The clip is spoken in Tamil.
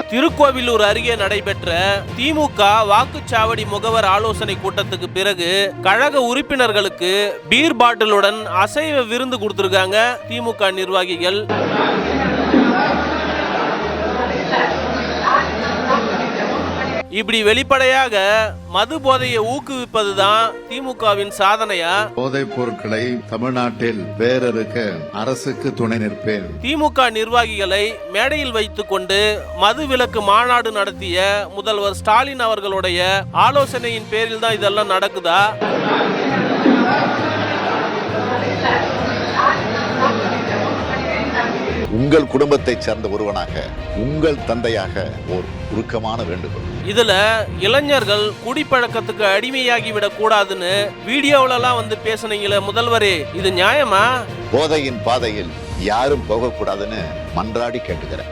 திருக்கோவிலூர் அருகே நடைபெற்ற திமுக வாக்குச்சாவடி முகவர் ஆலோசனை கூட்டத்துக்கு பிறகு கழக உறுப்பினர்களுக்கு பீர் பாட்டிலுடன் அசைவ விருந்து கொடுத்திருக்காங்க திமுக நிர்வாகிகள். இப்படி வெளிப்படையாக மது போதையை ஊக்குவிப்பதுதான் திமுகவின் சாதனையா? போதைப் பொருட்களை தமிழ்நாட்டில் வேறறுக்க அரசுக்கு துணை நிற்பேன். திமுக நிர்வாகிகளை மேடையில் வைத்துக் கொண்டு மது விலக்கு மாநாடு நடத்திய முதல்வர் ஸ்டாலின் அவர்களுடைய ஆலோசனையின் பேரில் தான் இதெல்லாம் நடக்குதா? உங்கள் குடும்பத்தை சேர்ந்த ஒருவனாக, உங்கள் தந்தையாக ஒரு உருக்கமான வேண்டுகோள். இதுல இளைஞர்கள் குடிப்பழக்கத்துக்கு அடிமையாகிவிடக் கூடாதுன்னு வீடியோவிலலாம் வந்து பேசுனீங்களே முதல்வரே, இது நியாயமா? போதையின் பாதையில் யாரும் போகக்கூடாதுன்னு மன்றாடி கேட்டுக்கிறேன்.